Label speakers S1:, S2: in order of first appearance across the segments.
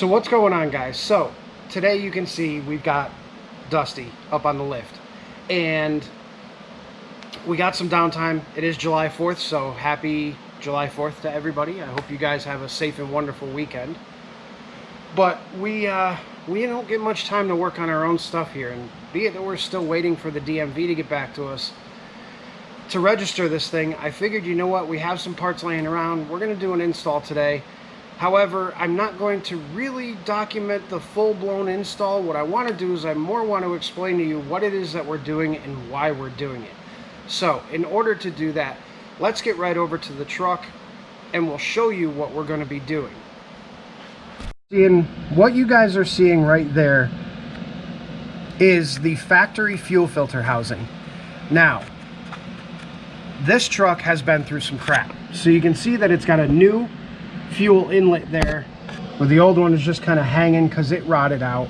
S1: So what's going on, guys? So today you can see we've got Dusty up on the lift, and we got some downtime. It is July 4th, so happy July 4th to everybody. I hope you guys have a safe and wonderful weekend. But we don't get much time to work on our own stuff here, and be it that we're still waiting for the DMV to get back to us to register this thing, I figured, you know what, we have some parts laying around. We're going to do an install today. However, I'm not going to really document the full-blown install. What I want to do is I more want to explain to you what it is that we're doing and why we're doing it. So in order to do that, let's get right over to the truck and we'll show you what we're going to be doing. And what you guys are seeing right there is the factory fuel filter housing. Now, this truck has been through some crap. So you can see that it's got a new fuel inlet there, where the old one is just kind of hanging because it rotted out.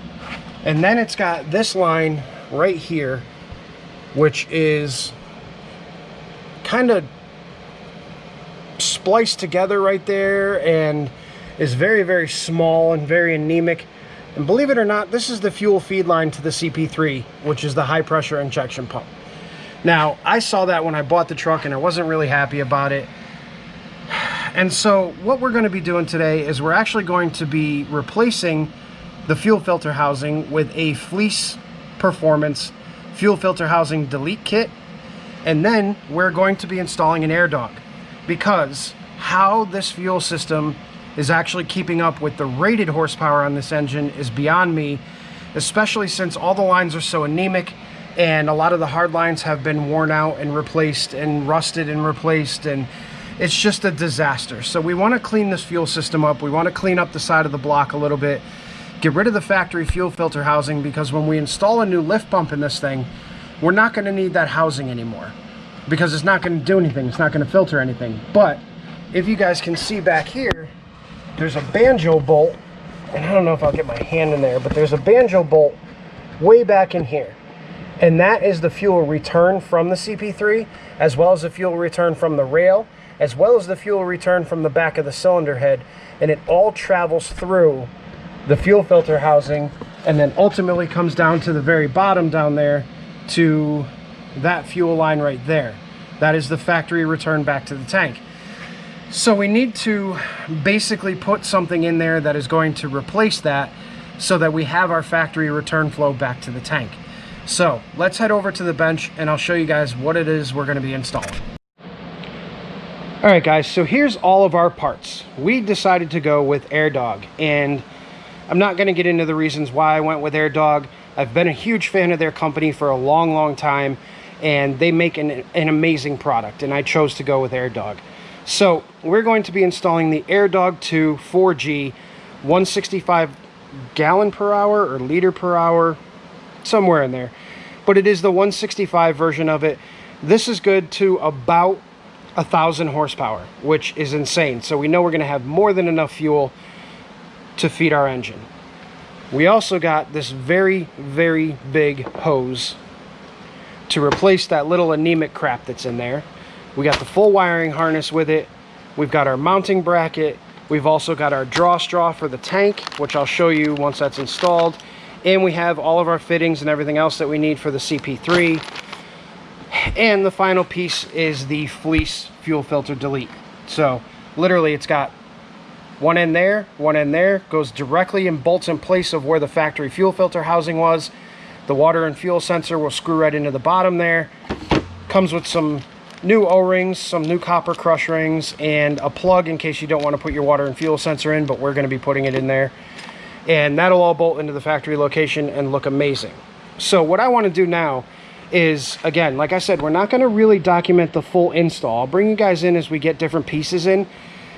S1: And then it's got this line right here, which is kind of spliced together right there and is very, very small and very anemic. And believe it or not, this is the fuel feed line to the CP3, which is the high pressure injection pump. Now, I saw that when I bought the truck and I wasn't really happy about it. And so what we're going to be doing today is we're actually going to be replacing the fuel filter housing with a Fleece Performance fuel filter housing delete kit. And then we're going to be installing an AirDog, because how this fuel system is actually keeping up with the rated horsepower on this engine is beyond me, especially since all the lines are so anemic and a lot of the hard lines have been worn out and replaced and rusted and replaced, and it's just a disaster. So we want to clean this fuel system up. We want to clean up the side of the block a little bit, get rid of the factory fuel filter housing, because when we install a new lift pump in this thing, we're not going to need that housing anymore, because it's not going to do anything. It's not going to filter anything. But if you guys can see back here, there's a banjo bolt, and I don't know if I'll get my hand in there, but there's a banjo bolt way back in here. And that is the fuel return from the CP3, as well as the fuel return from the rail, as well as the fuel return from the back of the cylinder head. And it all travels through the fuel filter housing and then ultimately comes down to the very bottom down there to that fuel line right there. That is the factory return back to the tank. So we need to basically put something in there that is going to replace that, so that we have our factory return flow back to the tank. So let's head over to the bench and I'll show you guys what it is we're going to be installing. All right, guys, so here's all of our parts. We decided to go with AirDog, and I'm not going to get into the reasons why I went with AirDog. I've been a huge fan of their company for a long, long time, and they make an amazing product, and I chose to go with AirDog. So we're going to be installing the AirDog 2 4G 165 gallon per hour or liter per hour, somewhere in there, but it is the 165 version of it. This is good to about 1,000 horsepower, which is insane. So we know we're going to have more than enough fuel to feed our engine. We also got this very, very big hose to replace that little anemic crap that's in there. We got the full wiring harness with it. We've got our mounting bracket. We've also got our draw straw for the tank, which I'll show you once that's installed. And we have all of our fittings and everything else that we need for the CP3. And the final piece is the Fleece fuel filter delete. So literally it's got one end there, goes directly and bolts in place of where the factory fuel filter housing was. The water and fuel sensor will screw right into the bottom there. Comes with some new O-rings, some new copper crush rings, and a plug in case you don't want to put your water and fuel sensor in, but we're going to be putting it in there. And that'll all bolt into the factory location and look amazing. So what I want to do now is, again, like I said, we're not going to really document the full install. I'll bring you guys in as we get different pieces in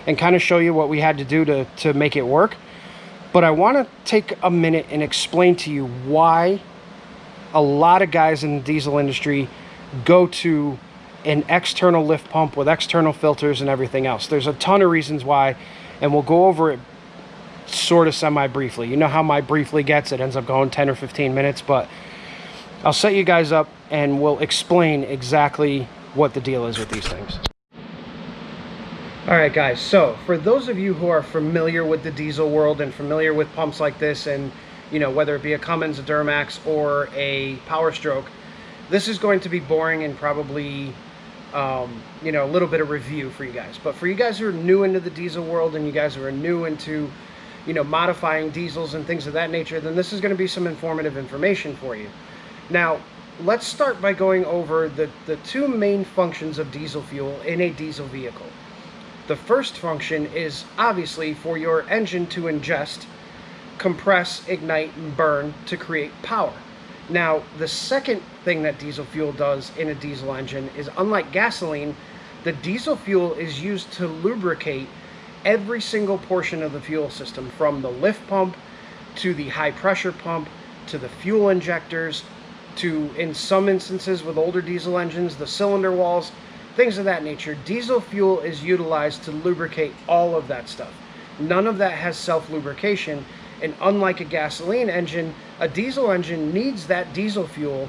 S1: and kind of show you what we had to do to make it work. But I want to take a minute and explain to you why a lot of guys in the diesel industry go to an external lift pump with external filters and everything else. There's a ton of reasons why, and we'll go over it sort of semi-briefly. You know how my briefly gets, it ends up going 10 or 15 minutes, but I'll set you guys up and we'll explain exactly what the deal is with these things. All right, guys, so for those of you who are familiar with the diesel world and familiar with pumps like this, and whether it be a Cummins, a Duramax, or a Power Stroke, this is going to be boring and probably a little bit of review for you guys. But for you guys who are new into the diesel world, and you guys who are new into modifying diesels and things of that nature, then this is going to be some informative information for you. Now, let's start by going over the two main functions of diesel fuel in a diesel vehicle. The first function is obviously for your engine to ingest, compress, ignite, and burn to create power. Now, the second thing that diesel fuel does in a diesel engine is, unlike gasoline, the diesel fuel is used to lubricate every single portion of the fuel system, from the lift pump to the high pressure pump to the fuel injectors to, in some instances with older diesel engines, the cylinder walls, things of that nature. Diesel fuel is utilized to lubricate all of that stuff. None of that has self-lubrication, and unlike a gasoline engine, a diesel engine needs that diesel fuel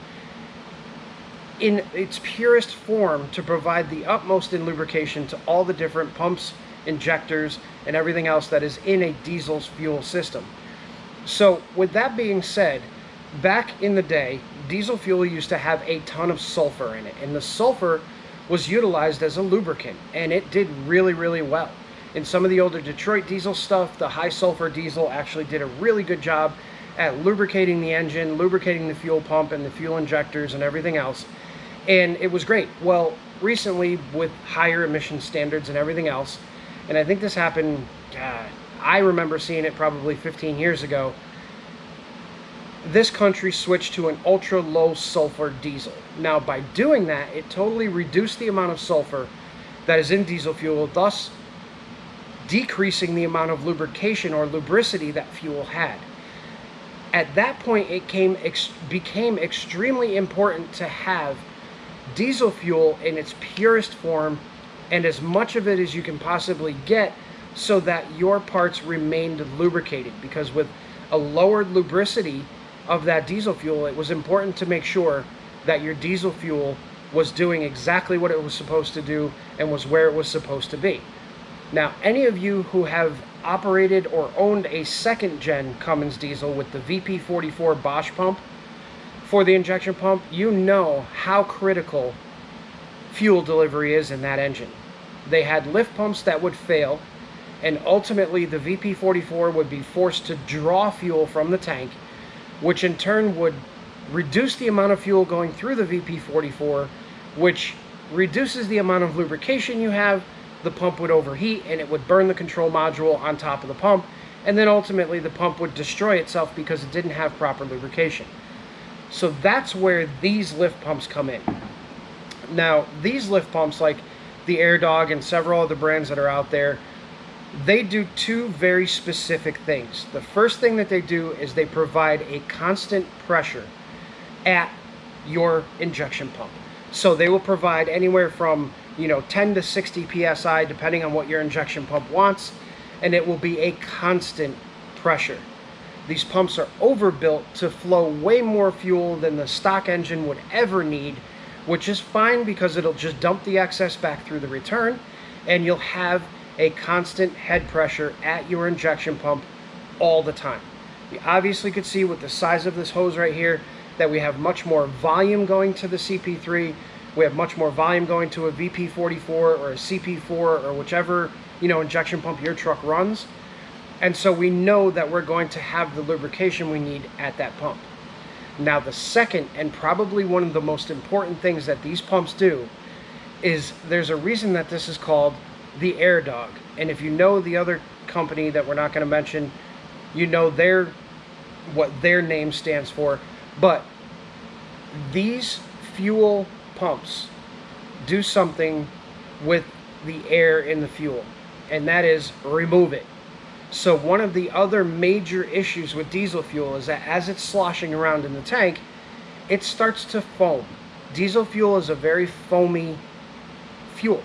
S1: in its purest form to provide the utmost in lubrication to all the different pumps, injectors, and everything else that is in a diesel's fuel system. So with that being said, back in the day, diesel fuel used to have a ton of sulfur in it, and the sulfur was utilized as a lubricant, and it did really, really well. In some of the older Detroit diesel stuff, the high sulfur diesel actually did a really good job at lubricating the engine, lubricating the fuel pump and the fuel injectors and everything else, and it was great. Well, recently, with higher emission standards and everything else, and I think this happened, I remember seeing it probably 15 years ago, this country switched to an ultra low sulfur diesel. Now, by doing that, it totally reduced the amount of sulfur that is in diesel fuel, thus decreasing the amount of lubrication or lubricity that fuel had. At that point, it became extremely important to have diesel fuel in its purest form and as much of it as you can possibly get, so that your parts remained lubricated, because with a lowered lubricity of that diesel fuel, it was important to make sure that your diesel fuel was doing exactly what it was supposed to do and was where it was supposed to be. Now, any of you who have operated or owned a second gen Cummins diesel with the VP44 Bosch pump for the injection pump, you know how critical fuel delivery is in that engine. They had lift pumps that would fail, and ultimately the VP44 would be forced to draw fuel from the tank, which in turn would reduce the amount of fuel going through the VP44, which reduces the amount of lubrication you have. The pump would overheat and it would burn the control module on top of the pump, and then ultimately the pump would destroy itself because it didn't have proper lubrication. So that's where these lift pumps come in. Now, these lift pumps, like the AirDog and several other brands that are out there, they do two very specific things. The first thing that they do is they provide a constant pressure at your injection pump. So they will provide anywhere from 10 to 60 psi, depending on what your injection pump wants, and it will be a constant pressure. These pumps are overbuilt to flow way more fuel than the stock engine would ever need, which is fine because it'll just dump the excess back through the return, and you'll have a constant head pressure at your injection pump all the time. You obviously could see with the size of this hose right here that we have much more volume going to the CP3. We have much more volume going to a VP44 or a CP4 or whichever injection pump your truck runs. And so we know that we're going to have the lubrication we need at that pump. Now, the second and probably one of the most important things that these pumps do is there's a reason that this is called the AirDog. And if you know the other company that we're not going to mention, you know what their name stands for. But these fuel pumps do something with the air in the fuel, and that is remove it. So one of the other major issues with diesel fuel is that as it's sloshing around in the tank, it starts to foam. Diesel fuel is a very foamy fuel,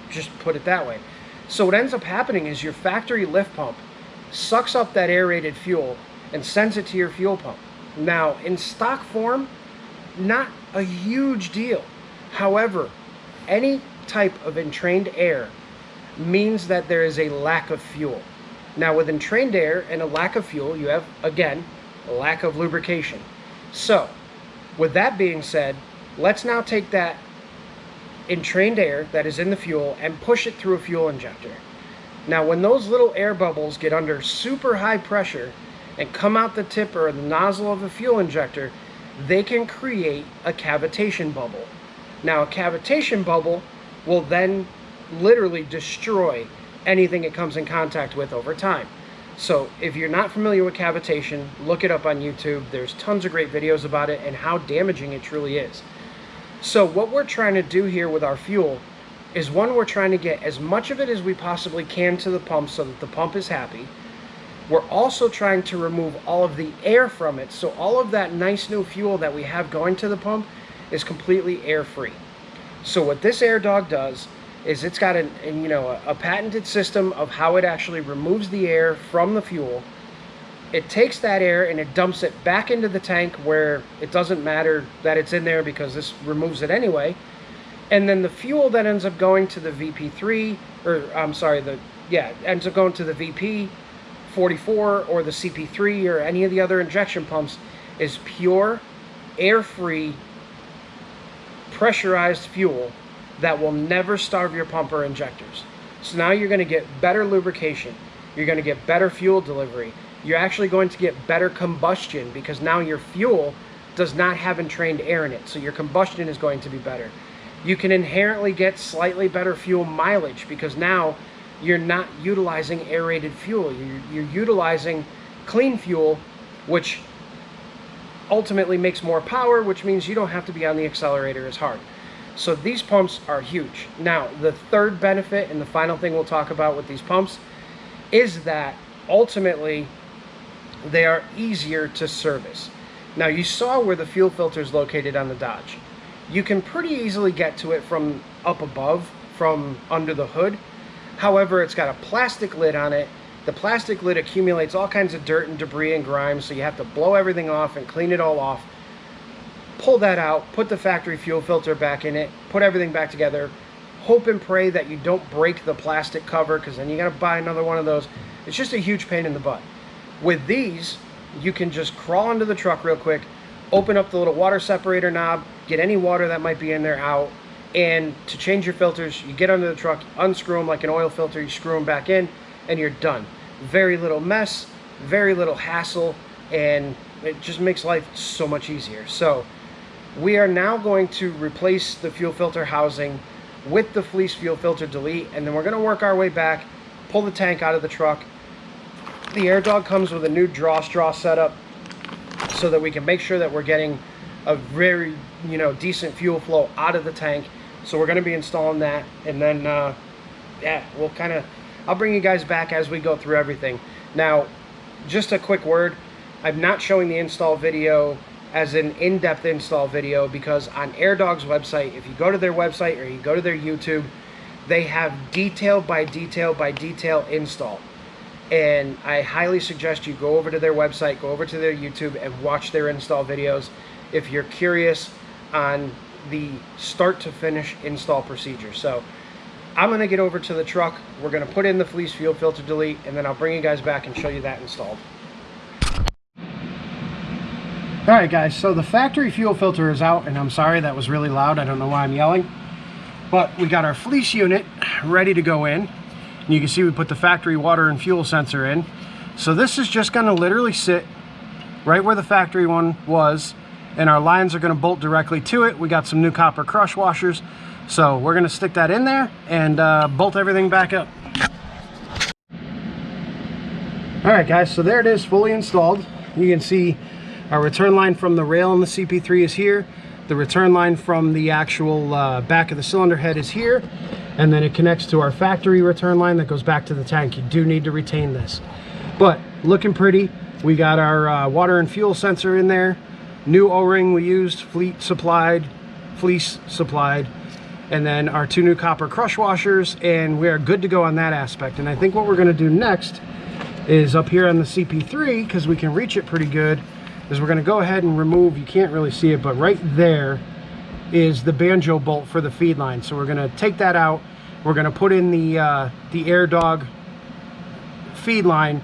S1: just put it that way. So what ends up happening is your factory lift pump sucks up that aerated fuel and sends it to your fuel pump. Now, in stock form, not a huge deal. However, any type of entrained air means that there is a lack of fuel. Now with entrained air and a lack of fuel, you have, again, a lack of lubrication. So with that being said, let's now take that entrained air that is in the fuel and push it through a fuel injector. Now when those little air bubbles get under super high pressure and come out the tip or the nozzle of a fuel injector, they can create a cavitation bubble. Now a cavitation bubble will then literally destroy anything it comes in contact with over time. So if you're not familiar with cavitation, look it up on YouTube. There's tons of great videos about it and how damaging it truly is. So what we're trying to do here with our fuel is, one, we're trying to get as much of it as we possibly can to the pump so that the pump is happy. We're also trying to remove all of the air from it, so all of that nice new fuel that we have going to the pump is completely air-free. So what this AirDog does is it's got a patented system of how it actually removes the air from the fuel. It takes that air and it dumps it back into the tank where it doesn't matter that it's in there because this removes it anyway. And then the fuel that ends up going to the VP3, ends up going to the VP44 or the CP3 or any of the other injection pumps is pure, air-free, pressurized fuel that will never starve your pump or injectors. So now you're going to get better lubrication. You're going to get better fuel delivery. You're actually going to get better combustion because now your fuel does not have entrained air in it. So your combustion is going to be better. You can inherently get slightly better fuel mileage because now you're not utilizing aerated fuel. You're utilizing clean fuel, which ultimately makes more power, which means you don't have to be on the accelerator as hard. So these pumps are huge. Now, the third benefit and the final thing we'll talk about with these pumps is that ultimately they are easier to service. Now, you saw where the fuel filter is located on the Dodge. You can pretty easily get to it from up above, from under the hood. However, it's got a plastic lid on it. The plastic lid accumulates all kinds of dirt and debris and grime, so you have to blow everything off and clean it all off. Pull that out, put the factory fuel filter back in it, put everything back together. Hope and pray that you don't break the plastic cover, because then you got to buy another one of those. It's just a huge pain in the butt. With these, you can just crawl into the truck real quick, open up the little water separator knob, get any water that might be in there out, and to change your filters, you get under the truck, unscrew them like an oil filter, you screw them back in, and you're done. Very little mess, very little hassle, and it just makes life so much easier. So we are now going to replace the fuel filter housing with the Fleece fuel filter delete, and then we're going to work our way back, pull the tank out of the truck. The AirDog comes with a new draw straw setup so that we can make sure that we're getting a very decent fuel flow out of the tank. So we're going to be installing that, and then we'll I'll bring you guys back as we go through everything. Now, just a quick word, I'm not showing the install video as an in-depth install video because on AirDog's website, if you go to their website or you go to their YouTube, they have detail by detail by detail install. And I highly suggest you go over to their website, go over to their YouTube and watch their install videos if you're curious on the start to finish install procedure. So I'm going to get over to the truck, we're going to put in the Fleece fuel filter delete, and then I'll bring you guys back and show you that installed. Alright guys, so the factory fuel filter is out, and I'm sorry that was really loud, I don't know why I'm yelling. But we got our Fleece unit ready to go in. And you can see we put the factory water and fuel sensor in. So this is just going to literally sit right where the factory one was, and our lines are going to bolt directly to it. We got some new copper crush washers, so we're going to stick that in there and bolt everything back up. Alright guys, so there it is, fully installed. You can see our return line from the rail on the CP3 is here. The return line from the actual back of the cylinder head is here. And then it connects to our factory return line that goes back to the tank. You do need to retain this. But looking pretty. We got our water and fuel sensor in there. New O-ring we used, Fleece supplied. And then our two new copper crush washers. And we are good to go on that aspect. And I think what we're going to do next is up here on the CP3, because we can reach it pretty good, is we're going to go ahead and remove, you can't really see it, but right there is the banjo bolt for the feed line. So we're going to take that out We're going to put in the AirDog feed line,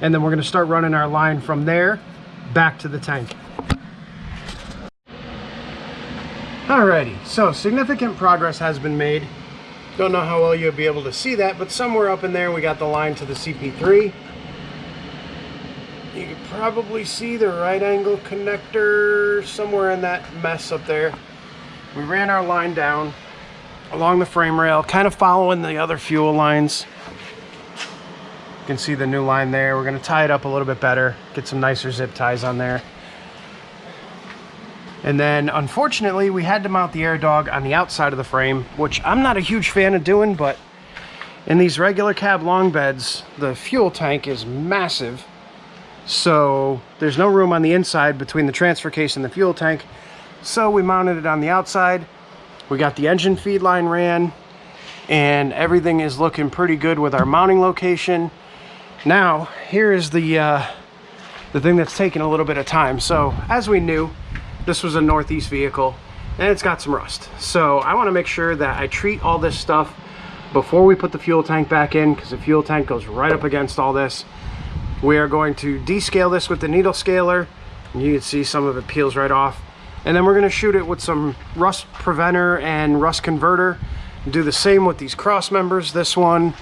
S1: and then we're going to start running our line from there back to the tank. Alrighty, so significant progress has been made. Don't know how well you'll be able to see that, but somewhere up in there we got the line to the CP3. You can probably see the right angle connector somewhere in that mess up there. We ran our line down along the frame rail, kind of following the other fuel lines. You can see the new line there. We're going to tie it up a little bit better, get some nicer zip ties on there. And then unfortunately we had to mount the AirDog on the outside of the frame, which I'm not a huge fan of doing, but in these regular cab long beds, the fuel tank is massive. So there's no room on the inside between the transfer case and the fuel tank. So we mounted it on the outside. We got the engine feed line ran, and everything is looking pretty good with our mounting location. Now, here is the thing that's taking a little bit of time. So, as we knew, this was a Northeast vehicle, and it's got some rust. So, I want to make sure that I treat all this stuff before we put the fuel tank back in, because the fuel tank goes right up against all this. We are going to descale this with the needle scaler, and you can see some of it peels right off. And then we're going to shoot it with some rust preventer and rust converter. Do the same with these cross members, this one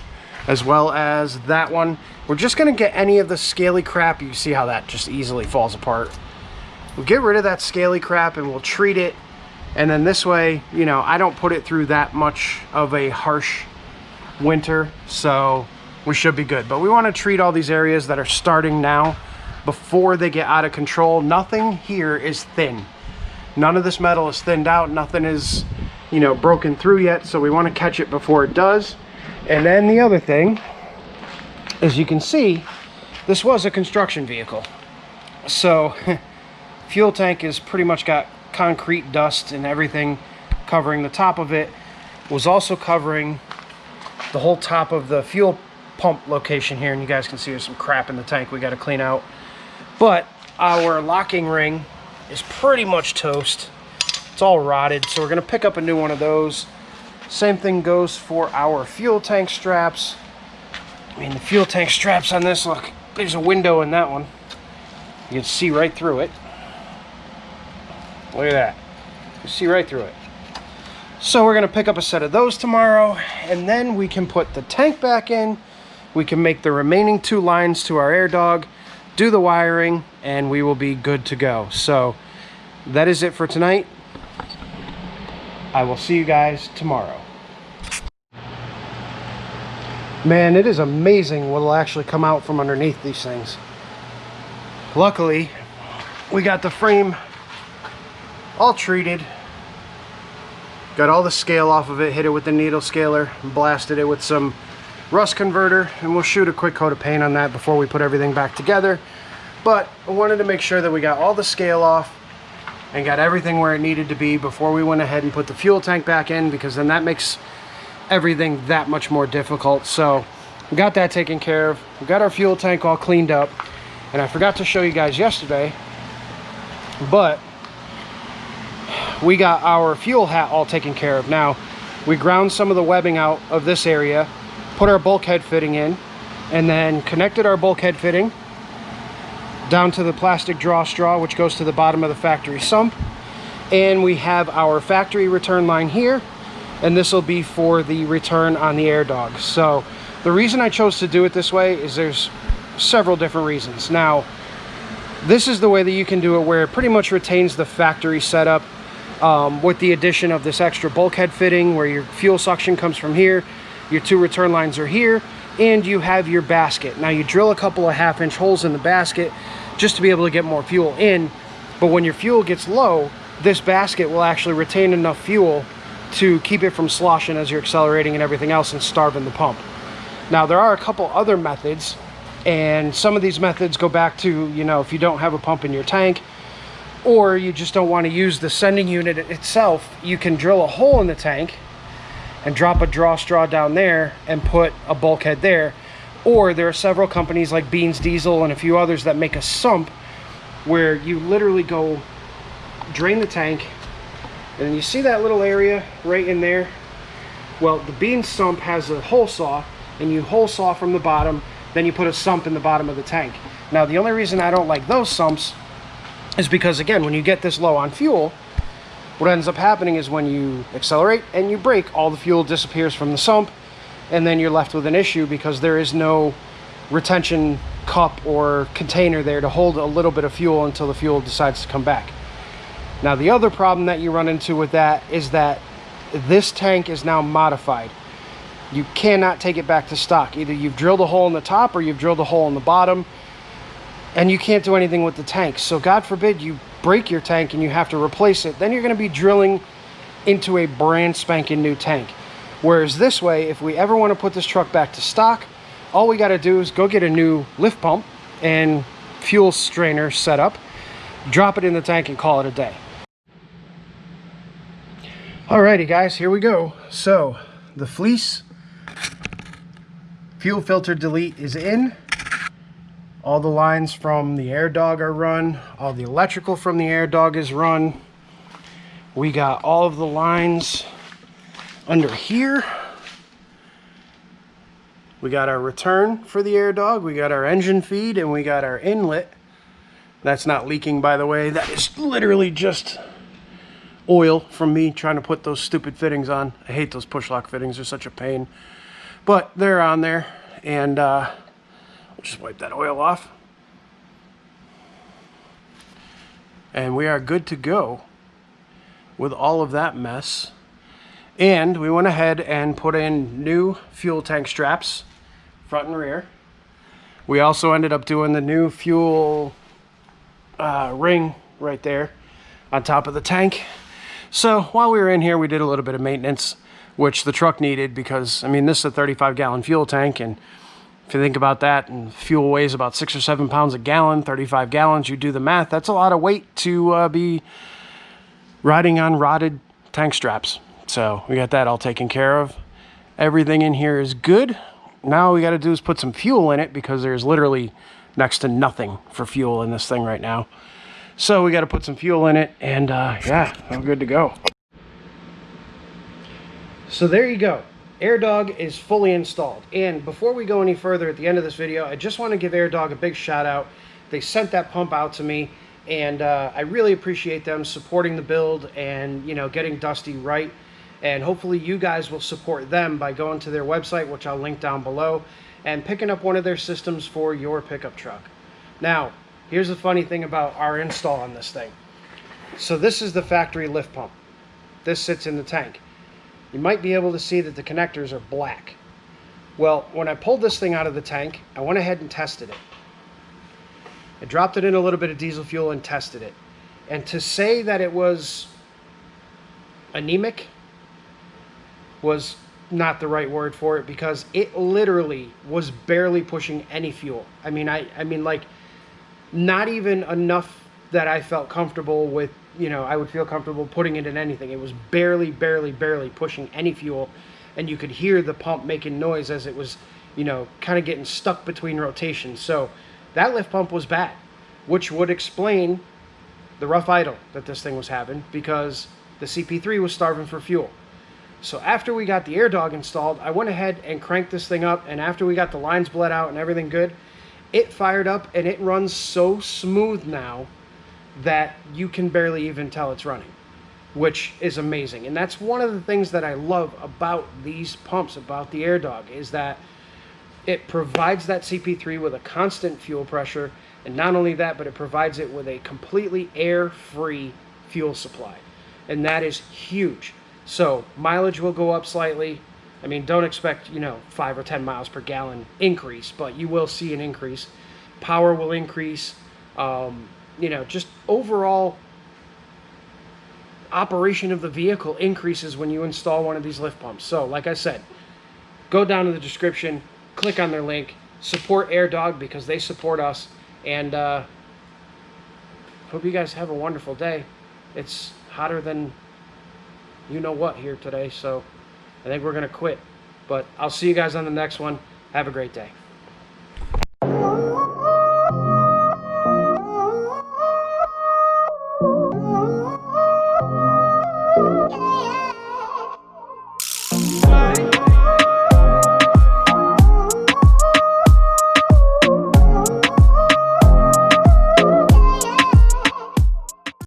S1: as well as that one. We're just going to get any of the scaly crap. You see how that just easily falls apart. We'll get rid of that scaly crap and we'll treat it. And then this way, you know, I don't put it through that much of a harsh winter, so we should be good. But we want to treat all these areas that are starting now before they get out of control. Nothing here is thin. None of this metal is thinned out. Nothing is, you know, broken through yet. So we want to catch it before it does. And then the other thing, as you can see, this was a construction vehicle. So fuel tank is pretty much got concrete dust and everything covering the top of it. Was also covering the whole top of the fuel pump location here. And you guys can see there's some crap in the tank we got to clean out. But our locking ring is pretty much toast. It's all rotted, so we're going to pick up a new one of those. Same thing goes for our fuel tank straps. I mean, the fuel tank straps on this, look, there's a window in that one. You can see right through it. Look at that. You can see right through it. So we're going to pick up a set of those tomorrow, and then we can put the tank back in. We can make the remaining 2 lines to our AirDog, do the wiring, and we will be good to go. So that is it for tonight. I will see you guys tomorrow. Man, it is amazing what will actually come out from underneath these things. Luckily, we got the frame all treated. Got all the scale off of it, hit it with the needle scaler, blasted it with some rust converter, and we'll shoot a quick coat of paint on that before we put everything back together. But I wanted to make sure that we got all the scale off and got everything where it needed to be before we went ahead and put the fuel tank back in, because then that makes everything that much more difficult. So we got that taken care of. We got our fuel tank all cleaned up, and I forgot to show you guys yesterday, but we got our fuel hat all taken care of. Now, we ground some of the webbing out of this area, put our bulkhead fitting in, and then connected our bulkhead fitting down to the plastic draw straw, which goes to the bottom of the factory sump. And we have our factory return line here, and this will be for the return on the AirDog. So the reason I chose to do it this way is there's several different reasons. Now, this is the way that you can do it, where it pretty much retains the factory setup, with the addition of this extra bulkhead fitting where your fuel suction comes from here, your 2 return lines are here, and you have your basket. Now you drill a couple of 1/2-inch holes in the basket just to be able to get more fuel in, but when your fuel gets low, this basket will actually retain enough fuel to keep it from sloshing as you're accelerating and everything else and starving the pump. Now there are a couple other methods, and some of these methods go back to, you know, if you don't have a pump in your tank, or you just don't want to use the sending unit itself, you can drill a hole in the tank and drop a draw straw down there and put a bulkhead there. Or there are several companies like Beans Diesel and a few others that make a sump where you literally go drain the tank, and you see that little area right in there? Well, the bean sump has a hole saw, and you hole saw from the bottom, then you put a sump in the bottom of the tank. Now, the only reason I don't like those sumps is because, again, when you get this low on fuel, what ends up happening is when you accelerate and you brake, all the fuel disappears from the sump, and then you're left with an issue because there is no retention cup or container there to hold a little bit of fuel until the fuel decides to come back. Now, the other problem that you run into with that is that this tank is now modified. You cannot take it back to stock. Either you've drilled a hole in the top or you've drilled a hole in the bottom, and you can't do anything with the tank. So God forbid you break your tank and you have to replace it, then you're going to be drilling into a brand spanking new tank. Whereas this way, if we ever want to put this truck back to stock, all we got to do is go get a new lift pump and fuel strainer set up, drop it in the tank, and call it a day. Alrighty guys, here we go. So the Fleece fuel filter delete is in. All the lines from the AirDog are run. All the electrical from the AirDog is run. We got all of the lines under here. We got our return for the AirDog. We got our engine feed, and we got our inlet. That's not leaking, by the way. That is literally just oil from me trying to put those stupid fittings on. I hate those push lock fittings. They're such a pain. But they're on there, and we'll just wipe that oil off. And we are good to go with all of that mess. And we went ahead and put in new fuel tank straps, front and rear. We also ended up doing the new fuel ring right there on top of the tank. So while we were in here, we did a little bit of maintenance, which the truck needed because, I mean, this is a 35-gallon fuel tank, and if you think about that, and fuel weighs about 6 or 7 pounds a gallon, 35 gallons, you do the math, that's a lot of weight to be riding on rotted tank straps. So we got that all taken care of. Everything in here is good. Now all we got to do is put some fuel in it because there's literally next to nothing for fuel in this thing right now. So we got to put some fuel in it, and yeah, I'm good to go. So there you go. AirDog is fully installed. And before we go any further at the end of this video, I just want to give AirDog a big shout out. They sent that pump out to me, and I really appreciate them supporting the build and, you know, getting Dusty right. And hopefully you guys will support them by going to their website, which I'll link down below, and picking up one of their systems for your pickup truck. Now, here's the funny thing about our install on this thing. So this is the factory lift pump. This sits in the tank. You might be able to see that the connectors are black. Well, when I pulled this thing out of the tank, I went ahead and tested it. I dropped it in a little bit of diesel fuel and tested it. And to say that it was anemic was not the right word for it, because it literally was barely pushing any fuel. I mean, like, not even enough that I felt comfortable with, you know, I would feel comfortable putting it in anything. It was barely pushing any fuel, and you could hear the pump making noise as it was, you know, kind of getting stuck between rotations. So that lift pump was bad, which would explain the rough idle that this thing was having, because the CP3 was starving for fuel. So after we got the AirDog installed, I went ahead and cranked this thing up, and after we got the lines bled out and everything good, it fired up, and it runs so smooth now that you can barely even tell it's running, which is amazing. And that's one of the things that I love about these pumps, about the AirDog, is that it provides that CP3 with a constant fuel pressure, and not only that, but it provides it with a completely air-free fuel supply, and that is huge. So mileage will go up slightly. I mean, don't expect, you know, 5 or 10 miles per gallon increase, but you will see an increase. Power will increase. You know, just overall operation of the vehicle increases when you install one of these lift pumps. So, like I said, go down to the description, click on their link, support AirDog because they support us, and hope you guys have a wonderful day. It's hotter than you know what here today, so I think we're going to quit. But I'll see you guys on the next one. Have a great day.